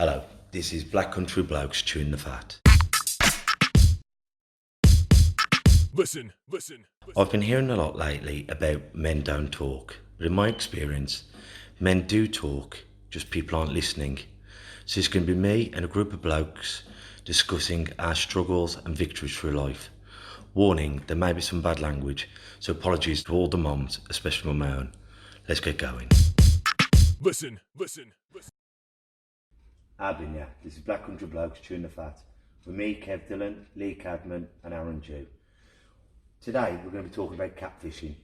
Hello, this is Black Country Blokes chewing the fat. Listen. I've been hearing a lot lately about men don't talk, but in my experience, men do talk, just people aren't listening. So it's going to be me and a group of blokes discussing our struggles and victories through life. Warning, there may be some bad language, so apologies to all the moms, especially my own. Let's get going. Listen. Abin, this is Black Country Blokes chewing the fat. With me, Kev Dillon, Lee Cadman and Aren Jew. Today we're going to be talking about catfishing.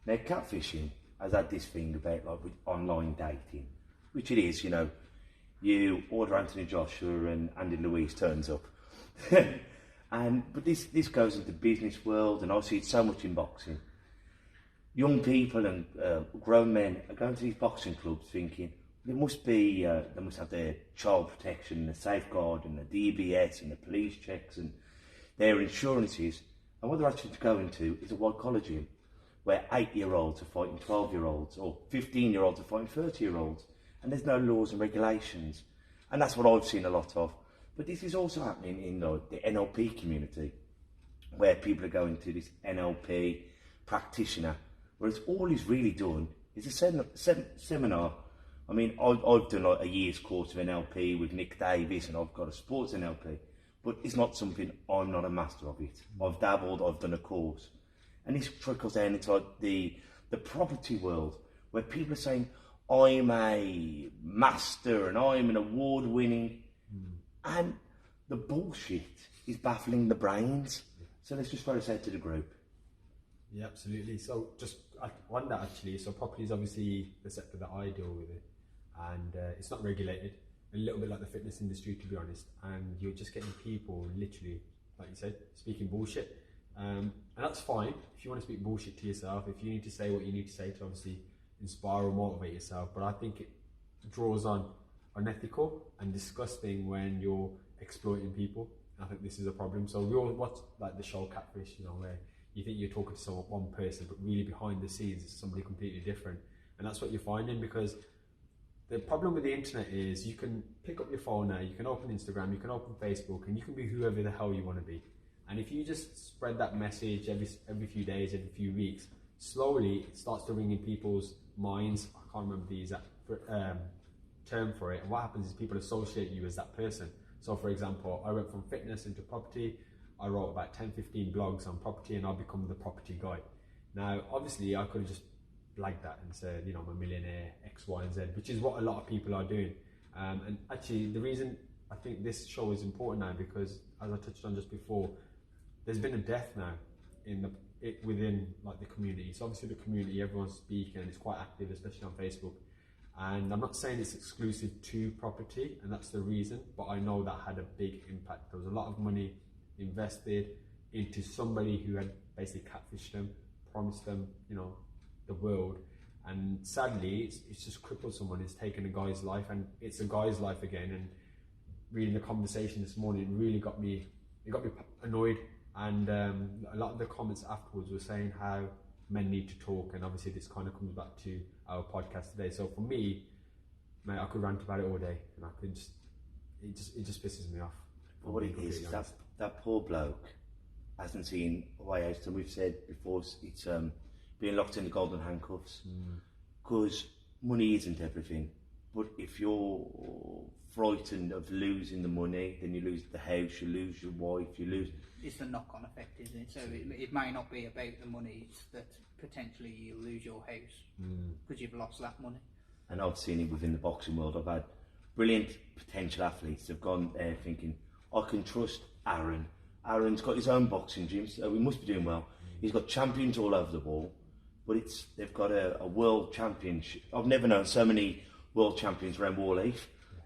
Now catfishing has had this thing about like with online dating, which it is, you order Anthony Joshua and Andy Louise turns up. But this goes into the business world, and I see it so much in boxing. Young people and grown men are going to these boxing clubs thinking they must have their child protection, the safeguard and the DBS and the police checks and their insurances. And what they're actually going to is a white collar gym where 8-year-olds are fighting 12-year-olds or 15-year-olds are fighting 30-year-olds, and there's no laws and regulations. And that's what I've seen a lot of. But this is also happening in the NLP community, where people are going to this NLP practitioner, whereas all he's really done is a seminar. I mean, I've done like a year's course of NLP with Nick Davis, and I've got a sports NLP. But it's not something, I'm not a master of it. I've dabbled, I've done a course. And this trickles down into like the property world, where people are saying, I'm a master and I'm an award-winning. And the bullshit is baffling the brains. So let's just throw this out to the group. Yeah, absolutely. So just on that actually, so property is obviously the sector that I deal with it. And it's not regulated. A little bit like the fitness industry, to be honest, and you're just getting people literally, like you said, speaking bullshit, and that's fine if you want to speak bullshit to yourself, if you need to say what you need to say to obviously inspire or motivate yourself. But I think it draws on unethical and disgusting when you're exploiting people. I think this is a problem. So we all watch like the show Catfish, where you think you're talking to one person, but really behind the scenes it's somebody completely different, and that's what you're finding. Because the problem with the internet is you can pick up your phone now, you can open Instagram, you can open Facebook, and you can be whoever the hell you want to be. And if you just spread that message every few days, every few weeks, slowly it starts to ring in people's minds. I can't remember the exact term for it. And what happens is people associate you as that person. So for example, I went from fitness into property. I wrote about 10-15 blogs on property, and I've become the property guy. Now, obviously I could have just like that and said, I'm a millionaire, X, Y, and Z, which is what a lot of people are doing. And actually, the reason I think this show is important now, because as I touched on just before, there's been a death now within like the community. So obviously the community, everyone's speaking, and it's quite active, especially on Facebook. And I'm not saying it's exclusive to property, and that's the reason, but I know that had a big impact. There was a lot of money invested into somebody who had basically catfished them, promised them, the world, and sadly it's just crippled someone. It's taken a guy's life, and it's a guy's life again. And reading the conversation this morning, it really got me annoyed. And a lot of the comments afterwards were saying how men need to talk, and obviously this kind of comes back to our podcast today. So for me, mate, I could rant about it all day, and I could it just pisses me off. But what it is that poor bloke hasn't seen a way out, and we've said before, it's being locked in the golden handcuffs, because money isn't everything. But if you're frightened of losing the money, then you lose the house, you lose your wife, you lose... It's the knock-on effect, isn't it? So it may not be about the money, it's that potentially you lose your house because you've lost that money. And I've seen it within the boxing world. I've had brilliant potential athletes have gone there thinking, I can trust Aren. Aren's got his own boxing gym, so we must be doing well. He's got champions all over the wall. But they've got a world championship. I've never known so many world champions around Warleaf,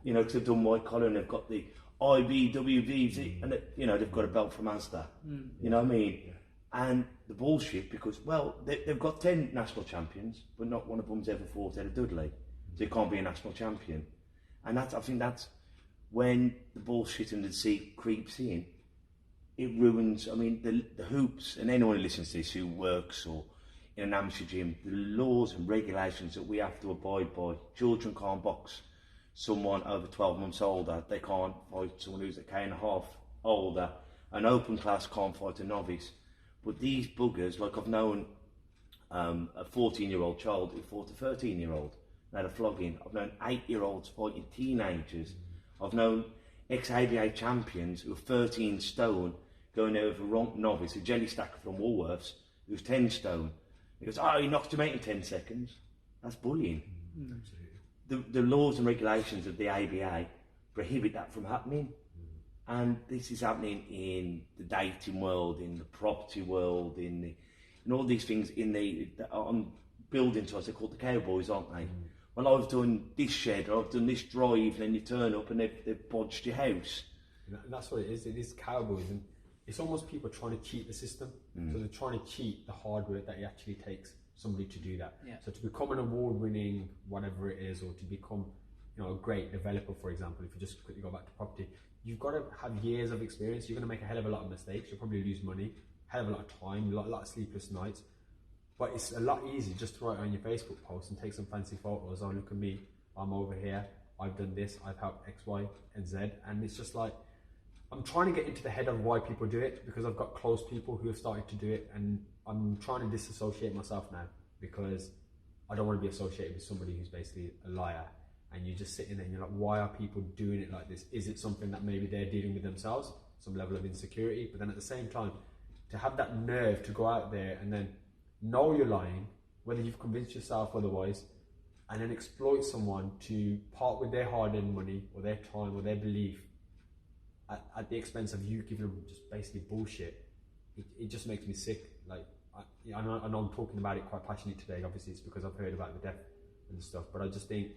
because they've done white collar, and they've got the IBWVZ, and they've got a belt from Asda. You know what I mean? Yeah. And the bullshit, because they've got 10 national champions, but not one of them's ever fought at a Dudley, so you can't be a national champion. And I think that's when the bullshit and the deceit creeps in. It ruins. I mean, the hoops, and anyone who listens to this who works or in an amateur gym, the laws and regulations that we have to abide by. Children can't box someone over 12 months older, they can't fight someone who's a K and a half older. An open class can't fight a novice. But these buggers, like I've known a 14-year-old child who fought a 13-year-old, and had a flogging. I've known 8-year-olds fighting teenagers. I've known ex-ABA champions who are 13 stone going over a novice, a jelly stacker from Woolworths, who's 10 stone. He goes, oh, he knocked him out in 10 seconds. That's bullying. The laws and regulations of the ABA prohibit that from happening. And this is happening in the dating world, in the property world, in all these things on building sites. They're called the cowboys, aren't they? Well, I've done this shed, or I've done this drive, and then you turn up and they've bodged your house. And that's what it is. It is cowboys, and it's almost people trying to cheat the system. So they're trying to cheat the hard work that it actually takes somebody to do that. Yeah. So to become an award-winning whatever it is, or to become, a great developer, for example, if you just quickly go back to property, you've got to have years of experience. You're going to make a hell of a lot of mistakes. You'll probably lose money, hell of a lot of time, a lot of sleepless nights. But it's a lot easier just to write on your Facebook post and take some fancy photos. Oh, look at me, I'm over here, I've done this, I've helped X, Y, and Z. And it's just like, I'm trying to get into the head of why people do it, because I've got close people who have started to do it, and I'm trying to disassociate myself now, because I don't want to be associated with somebody who's basically a liar. And you're just sitting there and you're like, why are people doing it like this? Is it something that maybe they're dealing with themselves, some level of insecurity? But then at the same time, to have that nerve to go out there and then know you're lying, whether you've convinced yourself otherwise, and then exploit someone to part with their hard-earned money or their time or their belief at the expense of you giving them just basically bullshit, it just makes me sick. Like, I know I'm talking about it quite passionately today. Obviously, it's because I've heard about the death and stuff, but I just think,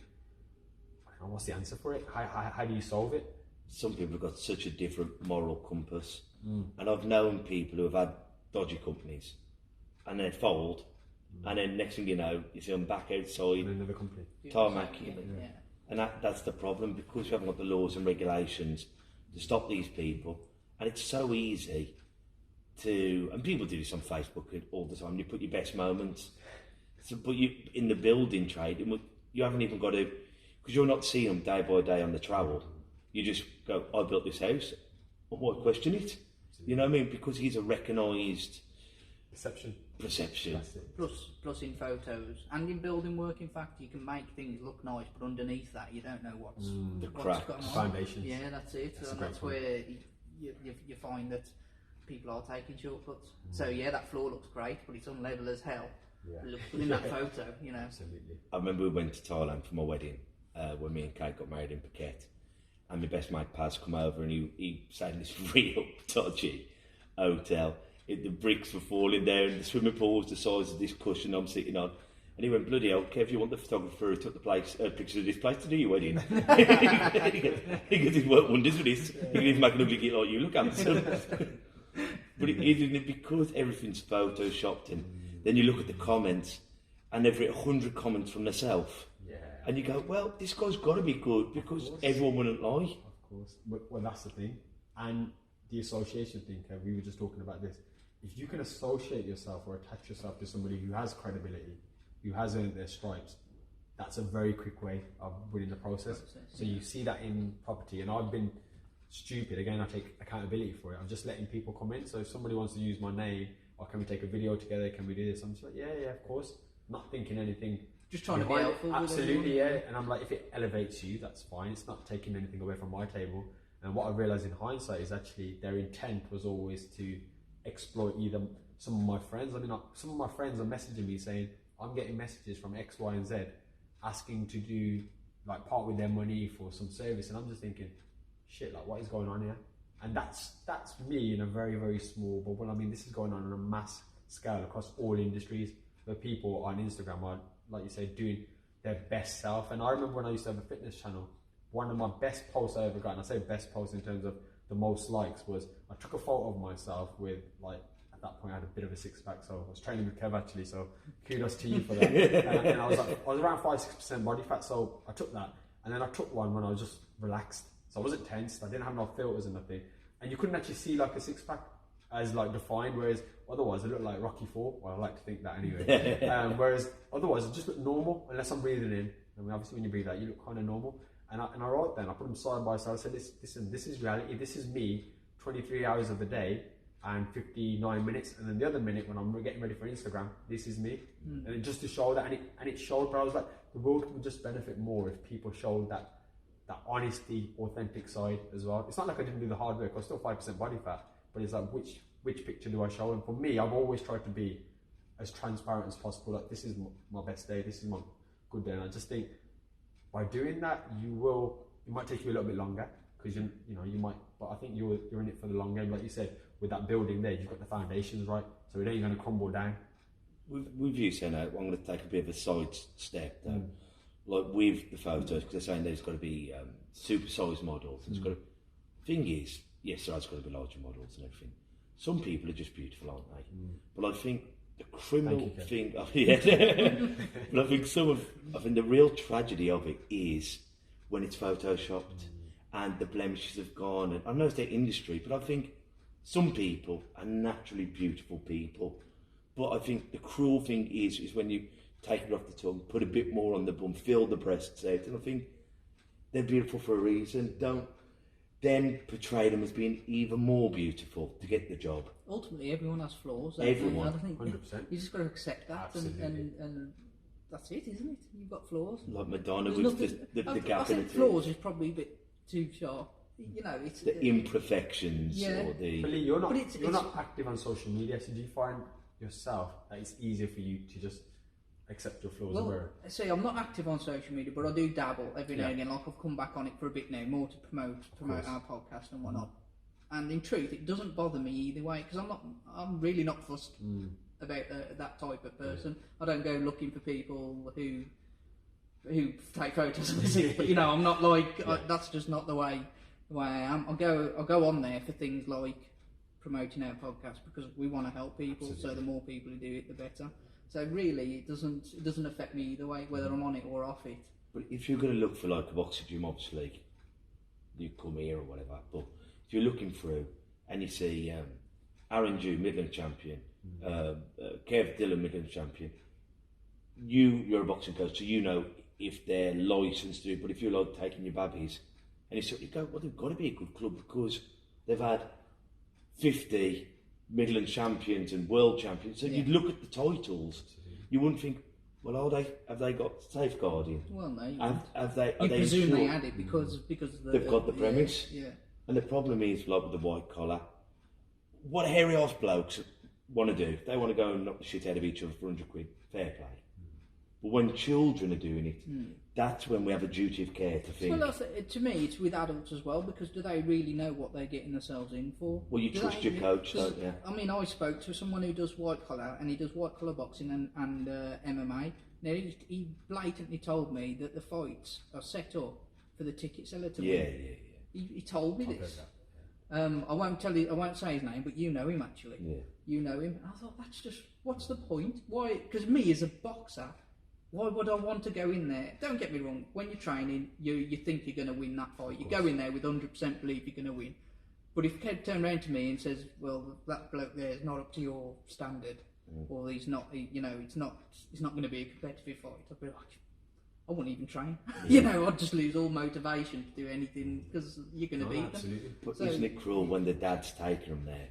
what's the answer for it? How do you solve it? Some people have got such a different moral compass. And I've known people who have had dodgy companies and then fold, and then next thing you know, you see them back outside In another company. tarmacking. And that's the problem, because we haven't got the laws and regulations to stop these people. And it's so easy to, and people do this on Facebook all the time, you put your best moments. So, but you in the building trade, you haven't even got to, because you're not seeing them day by day on the travel. You just go, I built this house. Well, why question it? You know what I mean? Because he's a recognised Perception. Plus in photos and in building work, in fact, you can make things look nice, but underneath that you don't know what's cracks. going on. Foundations. Yeah, that's it. And that's where you find that people are taking shortcuts. So yeah, that floor looks great, but it's unlevel as hell. It looks good in that photo, Absolutely. I remember we went to Thailand for my wedding when me and Kate got married in Phuket, and my best mate Paz come over and he stayed in this real dodgy hotel. The bricks were falling down, the swimming pool was the size of this cushion I'm sitting on. And he went, bloody hell, Kev, you want the photographer who took the pictures of this place to do your wedding? he goes, he's worked wonders with this. He can even make an ugly kid like you, look handsome. But it isn't, because everything's photoshopped, and then you look at the comments and they've written 100 comments from themselves. And you go, well, this guy's got to be good, because everyone wouldn't lie. Of course. Well, that's the thing. And the association thing, Kev, we were just talking about this. If you can associate yourself or attach yourself to somebody who has credibility, who has earned their stripes, that's a very quick way of winning the process. So you see that in property, and I've been stupid. Again, I take accountability for it. I'm just letting people come in. So if somebody wants to use my name, or can we take a video together? Can we do this? I'm just like, yeah, of course. Not thinking anything. Just trying to be helpful. Absolutely, yeah. And I'm like, if it elevates you, that's fine. It's not taking anything away from my table. And what I realised in hindsight is actually their intent was always to exploit either some of my friends. I mean, some of my friends are messaging me saying, I'm getting messages from X, Y, and Z asking to do, like, part with their money for some service. And I'm just thinking, shit, like, what is going on here? And that's me in a very, very small bubble. I mean, this is going on a mass scale across all industries, where people on Instagram are, like you say, doing their best self. And I remember when I used to have a fitness channel, one of my best posts I ever got, and I say best post in terms of the most likes, was I took a photo of myself with, like, at that point I had a bit of a six-pack, so I was training with Kev actually, so kudos to you for that. And I was around 5-6% body fat, so I took that, and then I took one when I was just relaxed, so I wasn't tense, I didn't have no filters and nothing, and you couldn't actually see like a six-pack as like defined, whereas otherwise it looked like Rocky 4. Well, I like to think that anyway. Whereas otherwise it just looked normal unless I'm breathing in. I mean, obviously when you breathe out, you look kind of normal. And I wrote them, I put them side by side. I said, listen, this is reality. This is me, 23 hours of the day and 59 minutes. And then the other minute when I'm getting ready for Instagram, this is me. And it just to show that, and it showed, but I was like, the world would just benefit more if people showed that honesty, authentic side as well. It's not like I didn't do the hard work. I was still 5% body fat, but it's like, which picture do I show? And for me, I've always tried to be as transparent as possible. Like, this is my best day, this is my good day. And I just think by doing that, it might take you a little bit longer, because you might, but I think you're in it for the long game. Like you said, with that building there, you've got the foundations right, so it ain't going to crumble down. With you saying that, I'm going to take a bit of a side step though. Like with the photos, because they're saying there's got to be super-sized models. It's got to, thing is, yes, there's got to be larger models and everything. Some people are just beautiful, aren't they? But I think the criminal thing, but I think the real tragedy of it is when it's photoshopped and the blemishes have gone. And I know it's their industry, but I think some people are naturally beautiful people. But I think the cruel thing is when you take it off the tongue, put a bit more on the bum, fill the breasts out, and I think they're beautiful for a reason. Don't then portray them as being even more beautiful to get the job. Ultimately, everyone has flaws. Everyone. I think 100%. you just got to accept that, and that's it, isn't it? You've got flaws. Like Madonna There's with the I gap in think the flaws is probably a bit too sharp. It's the imperfections or the. But Lee, you're not active on social media, so do you find yourself that it's easier for you to just accept your flaws? Well, see, I'm not active on social media, but I do dabble every now and again. Like, I've come back on it for a bit now, more to promote our podcast and whatnot. And in truth, it doesn't bother me either way, because I'm really not fussed about that type of person. I don't go looking for people who take photos of it. But I'm not like that's just not the way I am. I'll go on there for things like promoting our podcast, because we want to help people. Absolutely. So the more people who do it, the better. So really, it doesn't affect me either way, whether I'm on it or off it. But if you're going to look for like a boxing gym, obviously you come here or whatever. But if you're looking through and you see Aren Midland champion, Kev Dillon Midland champion, you're a boxing coach, so you know if they're licensed to do it. But if you're like taking your babbies and you go, well, they've got to be a good club because they've had 50 Midland champions and world champions. So you'd look at the titles, you wouldn't think, well, have they got safeguarding? Well, no. You presume they had it because they've got the premise. Yeah. And the problem is, like with the white collar, what hairy ass blokes want to do, they want to go and knock the shit out of each other for 100 quid, fair play. But when children are doing it, that's when we have a duty of care to think. Well, to me, it's with adults as well, because do they really know what they're getting themselves in for? Well, you trust your coach, don't you? I mean, I spoke to someone who does white collar, and he does white collar boxing and MMA. Now, he blatantly told me that the fights are set up for the ticket seller to win. He told me this. I won't say his name, but you know him actually. Yeah. You know him. And I thought, that's just, what's the point? Why? Because me as a boxer, why would I want to go in there? Don't get me wrong, when you're training, you think you're going to win that fight. You go in there with 100% belief you're going to win. But if Kev turned around to me and says, well, that bloke there is not up to your standard, or he's not, it's not going to be a competitive fight, I'd be like, I wouldn't even train. I'd just lose all motivation to do anything, because you're going to beat them. But isn't it cruel when the dad's taking them there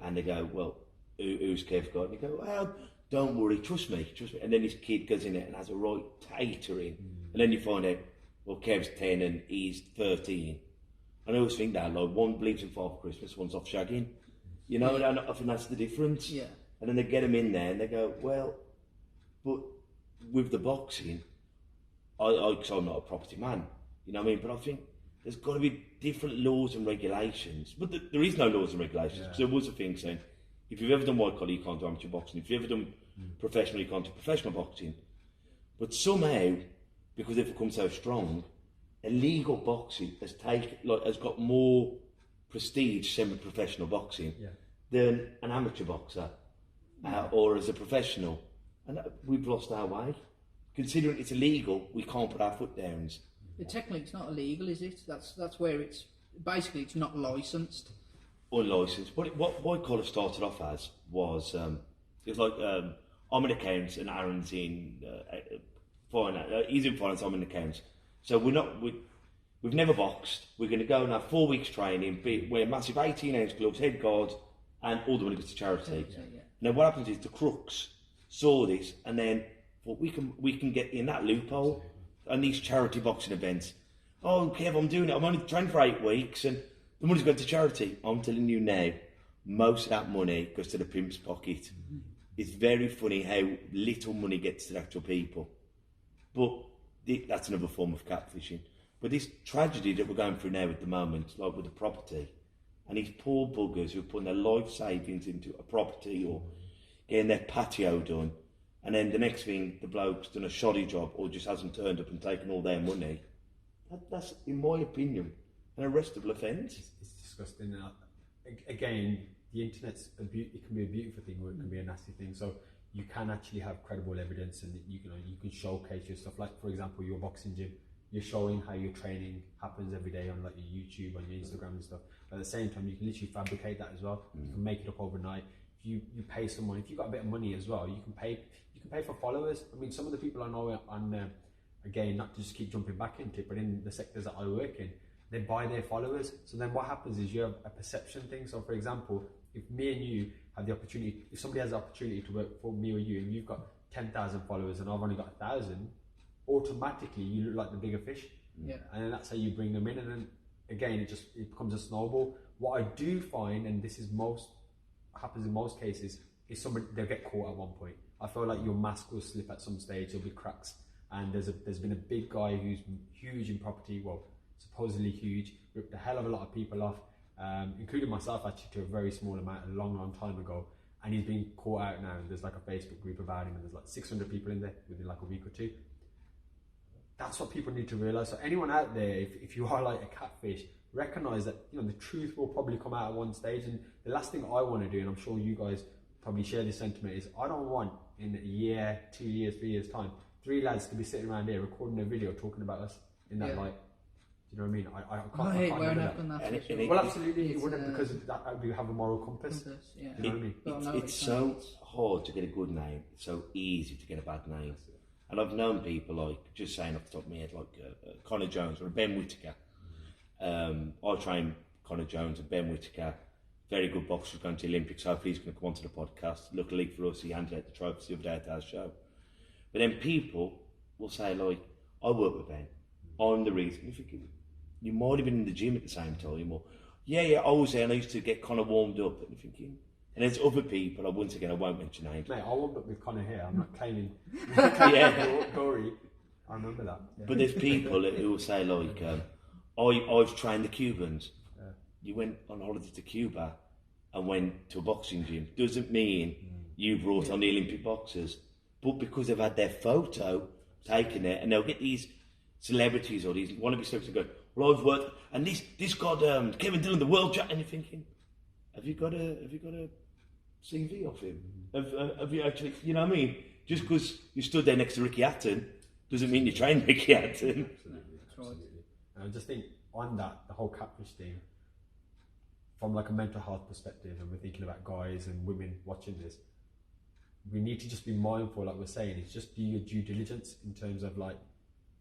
and they go, well, who's Kev got? And they go, well, don't worry, trust me. And then his kid goes in there and has a right tatering. And then you find out, well, Kev's 10 and he's 13. And I always think that, like, one believes in Father Christmas, one's off shagging. And I think that's the difference. Yeah. And then they get him in there and they go, well, but with the boxing, because I'm not a property man, you know what I mean? But I think there's got to be different laws and regulations. But there is no laws and regulations, because there was a thing saying, if you've ever done white collar, you can't do amateur boxing. If you've ever done professional, you can't do professional boxing. But somehow, because they've become so strong, illegal boxing has got more prestige, semi-professional boxing, than an amateur boxer or as a professional. And we've lost our way. Considering it's illegal, we can't put our foot down. But technically, it's not illegal, is it? That's where it's not licensed. Unlicensed. But what white collar started off as was it was like I'm in accounts and Aren's in finance. He's in finance. I'm in accounts. So we've never boxed. We're going to go and have 4 weeks training, wear massive 18-ounce gloves, head guards, and all the money goes to charity. Now what happens is the crooks saw this and then thought we can get in that loophole and these charity boxing events. Oh, Kev, I'm doing it. I'm only training for 8 weeks and the money's going to charity. I'm telling you now, most of that money goes to the pimp's pocket. It's very funny how little money gets to the actual people. But that's another form of catfishing. But this tragedy that we're going through now at the moment, like with the property, and these poor buggers who are putting their life savings into a property or getting their patio done, and then the next thing, the bloke's done a shoddy job or just hasn't turned up and taken all their money. That's, in my opinion, an arrestable offence. It's disgusting. Again, the internet's it can be a beautiful thing or it can be a nasty thing. So you can actually have credible evidence, and you can showcase your stuff. Like, for example, your boxing gym, you're showing how your training happens every day on like your YouTube, on your Instagram and stuff. But at the same time, you can literally fabricate that as well. You can make it up overnight. If you pay someone, if you've got a bit of money as well, you can pay for followers. I mean, some of the people I know on again, not to just keep jumping back into it, but in the sectors that I work in, they buy their followers. So then what happens is you have a perception thing. So for example, if me and you have the opportunity, if somebody has the opportunity to work for me or you, and you've got 10,000 followers and I've only got 1,000, automatically you look like the bigger fish. And then that's how you bring them in, and then again it becomes a snowball. What I do find, and this is happens in most cases, is they'll get caught at one point. I feel like your mask will slip at some stage, there'll be cracks. And there's been a big guy who's huge in property, well, supposedly huge, ripped a hell of a lot of people off, including myself actually, to a very small amount a long time ago. And he's been caught out now, and there's like a Facebook group about him, and there's like 600 people in there within like a week or two. That's what people need to realise. So anyone out there, if you are like a catfish, recognise that the truth will probably come out at one stage. And the last thing I want to do, and I'm sure you guys probably share this sentiment, is I don't want in a year, 2 years, 3 years time, 3 lads to be sitting around here recording a video talking about us in that light. Do you know what I mean? I hate can't wearing remember up that. on that. Well, absolutely, it wouldn't, because we have a moral compass. Yeah. Do you know what I mean? It's so hard to get a good name. It's so easy to get a bad name. And I've known people like, just saying off the top of my head, like Connor Jones or Ben Whittaker. I train Connor Jones and Ben Whittaker. Very good boxer, going to the Olympics. Hopefully he's going to come onto the podcast. Luckily for us, he handed out the trophies the other day at our show. But then people will say, like, I work with Ben. I'm the reason. You're thinking, you might have been in the gym at the same time, or I was there and I used to get Connor warmed up. And you're thinking, and there's other people, once again, I won't mention names. Mate, I warmed up with Connor here. I'm not claiming glory. I remember that. Yeah. But there's people who will say, like, I've trained the Cubans. You went on holiday to Cuba and went to a boxing gym. Doesn't mean you brought on the Olympic boxers, but because they've had their photo taken there, and they'll get these celebrities or these wannabe celebrities go, well, I've worked, and this got Kevin Dillon, the world champ, and you're thinking, have you got a CV off him? Have you actually, you know what I mean? Just because you stood there next to Ricky Hatton doesn't mean you trained Ricky Hatton. Absolutely. And I just think on that, the whole catfish thing, from like a mental health perspective, and we're thinking about guys and women watching this, we need to just be mindful, like we're saying, is just do your due diligence in terms of like,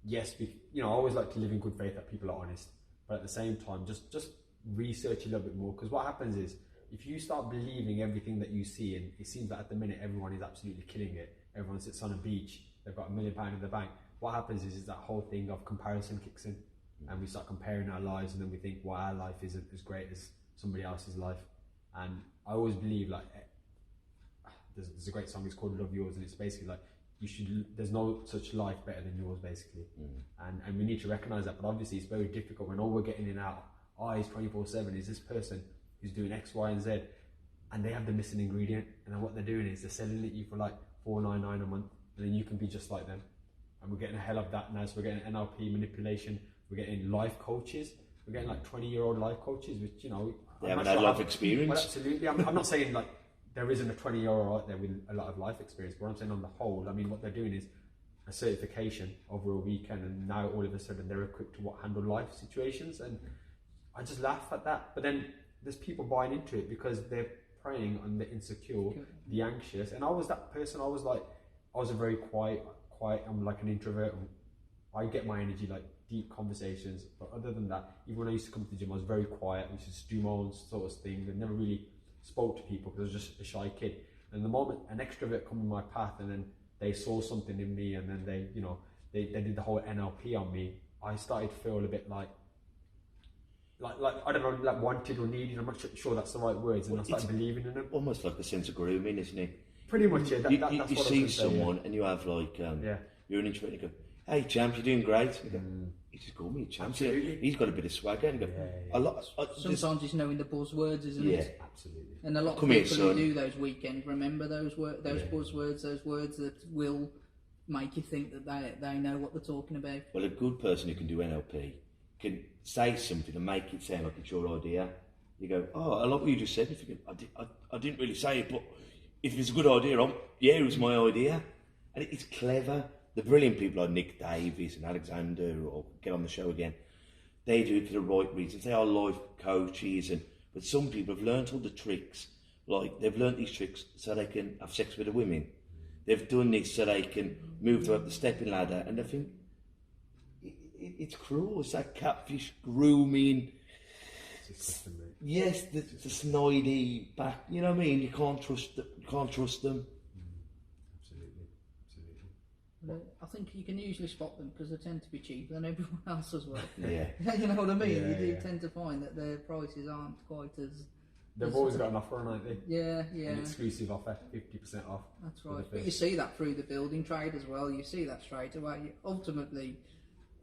yes, I always like to live in good faith that people are honest, but at the same time, just research a little bit more, because what happens is, if you start believing everything that you see, and it seems that at the minute everyone is absolutely killing it, everyone sits on a beach, they've got £1 million in the bank, what happens is that whole thing of comparison kicks in, and we start comparing our lives, and then we think, well, our life isn't as great as somebody else's life. And I always believe, like, there's a great song, it's called Love Yours, and it's basically like, there's no such life better than yours, basically. And we need to recognise that, but obviously it's very difficult when all we're getting in our eyes 24/7 is this person who's doing X, Y, and Z, and they have the missing ingredient, and then what they're doing is they're selling it you for like $4.99 a month, and then you can be just like them. And we're getting a hell of that now, so we're getting NLP manipulation, we're getting life coaches, we're getting like 20-year-old life coaches, which, they haven't had life experience. Well, absolutely. I'm not saying like there isn't a 20-year-old out there with a lot of life experience, but I'm saying on the whole, I mean, what they're doing is a certification over a weekend, and now all of a sudden they're equipped to handle life situations, and I just laugh at that. But then there's people buying into it because they're preying on the insecure, the anxious, and I was that person. I was a very quiet, I'm like an introvert. I get my energy like deep conversations. But other than that, even when I used to come to the gym, I was very quiet. I used to just do my own sort of thing and never really spoke to people because I was just a shy kid. And the moment an extrovert come in my path and then they saw something in me and then they, you know, they did the whole NLP on me, I started to feel a bit like I don't know, like wanted or needed. I'm not sure that's the right words, and I started believing in them. Almost like a sense of grooming, isn't it? Pretty much, yeah. That's you what see I was someone and you have like, you're an introvert and you go, hey champ, you're doing great. You go, he just called me a champ. Absolutely. He's got a bit of swagger. And you go, Sometimes it's knowing the buzzwords, isn't it? Absolutely. And a lot of people who do those weekends remember those buzzwords, those words that will make you think that they know what they're talking about. Well, a good person who can do NLP can say something and make it sound like it's your idea. You go, oh, I like what you just said. If you go, I didn't really say it, but if it's a good idea, it was my idea. And it's clever. The brilliant people like Nick Davies and Alexander, or get on the show again, they do it for the right reasons. They are life coaches, but some people have learnt all the tricks. Like, they've learnt these tricks so they can have sex with the women. They've done this so they can move up the stepping ladder, and I think it's cruel. It's that catfish grooming. Yes, the snidey back. You know what I mean? You can't trust them. Absolutely. I think you can usually spot them because they tend to be cheaper than everyone else as well. Yeah. You know what I mean? Yeah, you do tend to find that their prices aren't quite as... They've always got an offer, haven't they? Yeah. An exclusive offer, 50% off. That's right. But you see that through the building trade as well. You see that straight away. Ultimately,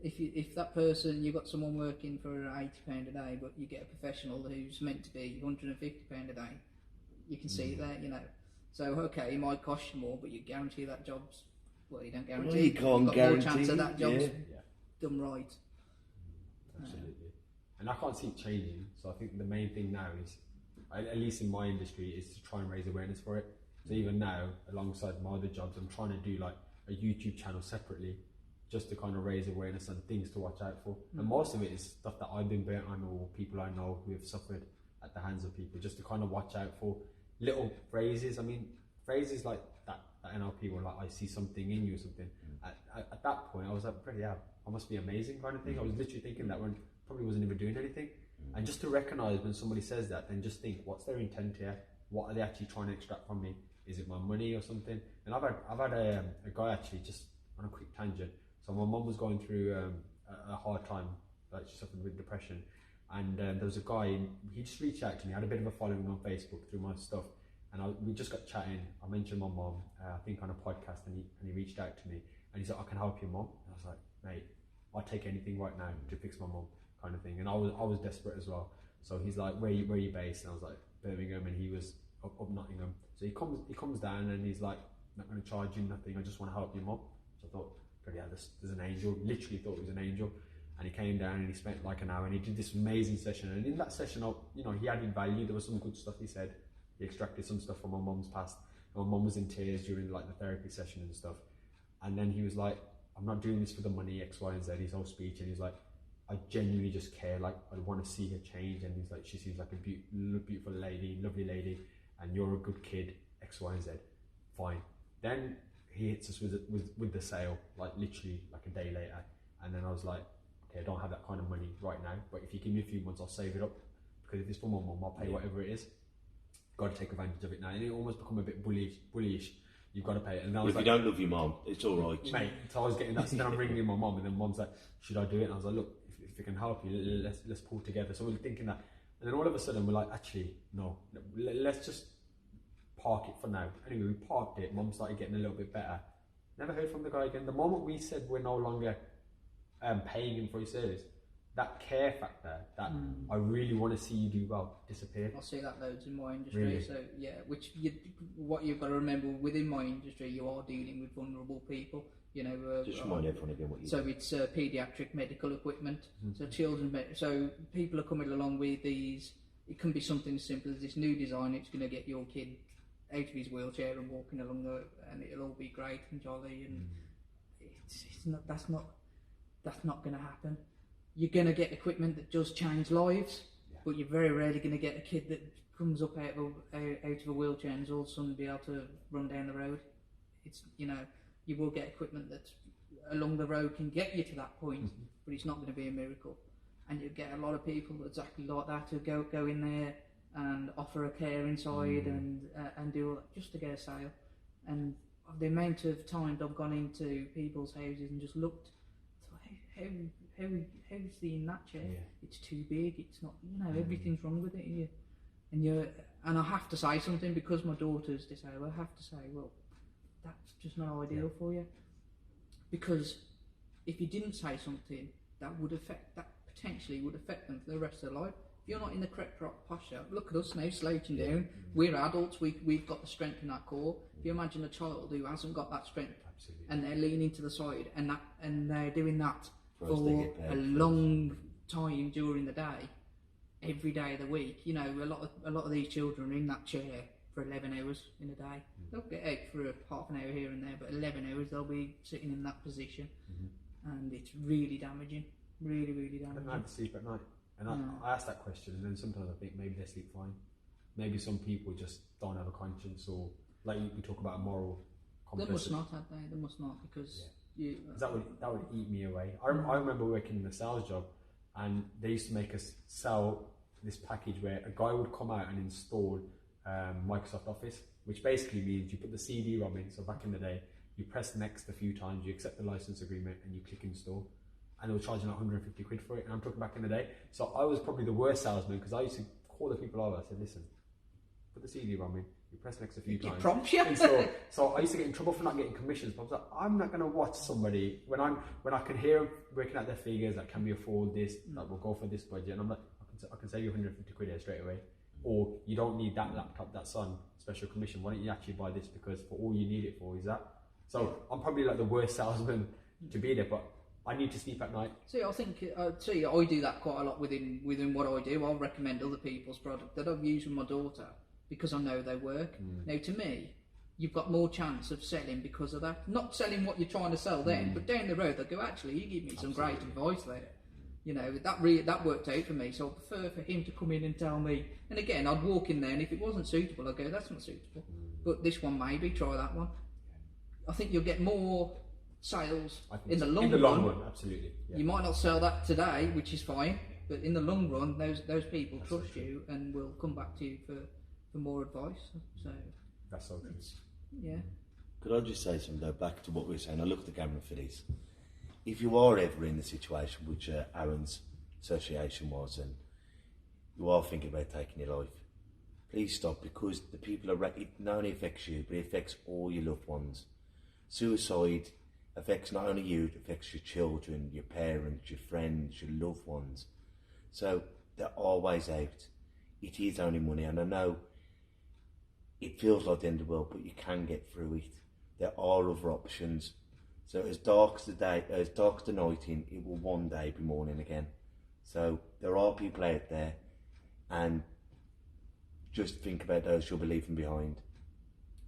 if that person, you've got someone working for £80 a day, but you get a professional who's meant to be £150 a day, you can see that, you know. So, okay, it might cost you more, but you guarantee that job's... Well, you don't guarantee. Well, you can't You've got guarantee. more chance of that job's Yeah. done right. Absolutely. And I can't see it changing. So I think the main thing now is, at least in my industry, is to try and raise awareness for it. So even now, alongside my other jobs, I'm trying to do like a YouTube channel separately, just to kind of raise awareness on things to watch out for. And most of it is stuff that I've been burnt on, or people I know who have suffered at the hands of people, just to kind of watch out for little phrases. I mean, phrases like that NLP, where like, I see something in you or something. At that point, I was like, pretty hell, I must be amazing kind of thing. I was literally thinking that when probably wasn't even doing anything. And just to recognise when somebody says that, then just think, what's their intent here? What are they actually trying to extract from me? Is it my money or something? And I've had a guy actually, just on a quick tangent. So my mum was going through a hard time, like she suffered with depression. And there was a guy, he just reached out to me. I had a bit of a following on Facebook through my stuff. And we just got chatting. I mentioned my mum, I think on a podcast, and he reached out to me. And he said, I can help you, mum. And I was like, mate, I'll take anything right now to fix my mum, kind of thing. And I was desperate as well. So he's like, where are you based? And I was like, Birmingham, and he was up Nottingham. So he comes down and he's like, not going to charge you nothing, I just want to help your mum. So I thought, but yeah, there's an angel. Literally thought he was an angel. And he came down and he spent like an hour and he did this amazing session. And in that session, he added value. There was some good stuff he said. He extracted some stuff from my mum's past. And my mum was in tears during like the therapy session and stuff. And then he was like, I'm not doing this for the money, X, Y, and Z, his whole speech. And he's like, I genuinely just care, like I want to see her change. And he's like, she seems like a beautiful lady, lovely lady, and you're a good kid, X, Y, and Z. Fine. Then he hits us with the sale, like literally like a day later. And then I was like, okay, I don't have that kind of money right now, but if you give me a few months, I'll save it up, because if it's for my mum, I'll pay whatever it is. Got to take advantage of it now. And it almost become a bit bullyish. You've got to pay it. And I was if you don't love your mum, it's all right, mate. So I was getting that. So then I'm ringing my mum, and then mum's like, should I do it? And I was like, look, if it can help you, let's pull together. So we were thinking that, and then all of a sudden we're like, actually, no, let's just park it for now. Anyway, we parked it. Mum started getting a little bit better. Never heard from the guy again. The moment we said we're no longer paying him for his service, that care factor, that I really want to see you do well, disappeared. I see that loads in my industry. Really? So yeah, what you've got to remember, within my industry, you are dealing with vulnerable people. You know, just remind everyone again what you so do. it's paediatric medical equipment. So so people are coming along with these. It can be something as simple as this new design. It's going to get your kid out of his wheelchair and walking along and it'll all be great and jolly. And it's not. That's not going to happen. You're going to get equipment that does change lives, but you're very rarely going to get a kid that comes up out of a wheelchair and is all of a sudden be able to run down the road. It's, you know, you will get equipment that's along the road can get you to that point, but it's not going to be a miracle. And you get a lot of people exactly like that who go in there and offer a care inside and do all that just to get a sale. And the amount of times I've gone into people's houses and just looked, how's the in that chair? Yeah. It's too big. It's not. Everything's wrong with it. And I have to say something because my daughter's disabled. I have to say, well, that's just not ideal for you. Because if you didn't say something, that potentially would affect them for the rest of their life. If you're not in the correct posture, look at us now slouching down. We're adults. We've got the strength in that core. If you imagine a child who hasn't got that strength, and they're leaning to the side, and they're doing that for a long time during the day, every day of the week. A lot of these children are in that chair for 11 hours in a day. They'll get out for half an hour here and there, but 11 hours they'll be sitting in that position, and it's really damaging. Really, really damaging. I don't have to sleep at night. And I ask that question, and then sometimes I think maybe they sleep fine. Maybe some people just don't have a conscience, or like we talk about a moral compass. They must not, have they? They must not, because that would eat me away. I remember working in a sales job, and they used to make us sell this package where a guy would come out and install Microsoft Office, which basically means you put the CD-ROM in. So back in the day, you press next a few times, you accept the license agreement, and you click install. And they were charging like 150 quid for it. And I'm talking back in the day. So I was probably the worst salesman, because I used to call the people over. I said, listen, put the CD-ROM in, you press next a few times. Prompts you. So I used to get in trouble for not getting commissions. But I was like, I'm not going to watch somebody when I can hear them working out their figures, like, can we afford this? Like, we'll go for this budget. And I'm like, I can save you 150 quid here straight away. Or you don't need that laptop that's on special commission. Why don't you actually buy this? Because for all you need it for is that. So I'm probably like the worst salesman to be there, but I need to sleep at night. I think I do that quite a lot within what I do. I'll recommend other people's product that I've used with my daughter because I know they work. Now, to me, you've got more chance of selling because of that. Not selling what you're trying to sell then, but down the road they'll go, actually, you give me some great advice there. That worked out for me. So I prefer for him to come in and tell me. And again, I'd walk in there, and if it wasn't suitable, I'd go, that's not suitable. But this one maybe, try that one. I think you'll get more sales in the long run. Absolutely. Yeah. You might not sell that today, which is fine, but in the long run, those people trust you and will come back to you for more advice. So that's so true. Yeah. Could I just say something though, back to what we were saying? I look at the camera for this. If you are ever in the situation which Aren's association was, and you are thinking about taking your life, please stop, because the people it not only affects you, but it affects all your loved ones. Suicide affects not only you, it affects your children, your parents, your friends, your loved ones. So they're always out. It is only money, and I know it feels like the end of the world, but you can get through it. There are other options. So as dark as the night in, it will one day be morning again. So there are people out there, and just think about those you'll be leaving behind.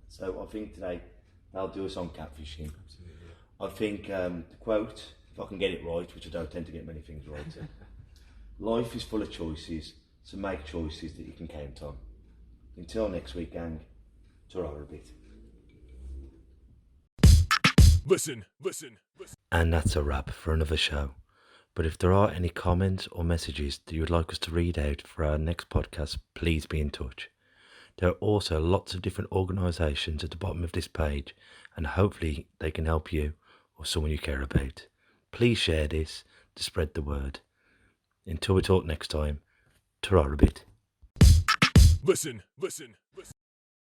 So I think today they'll do us on catfishing. Absolutely. I think the quote, if I can get it right, which I don't tend to get many things right, life is full of choices, so make choices that you can count on. Until next week, gang, ta-ra a bit. Listen. And that's a wrap for another show. But if there are any comments or messages that you would like us to read out for our next podcast, please be in touch. There are also lots of different organisations at the bottom of this page, and hopefully they can help you or someone you care about. Please share this to spread the word. Until we talk next time, ta-ra a bit. Listen.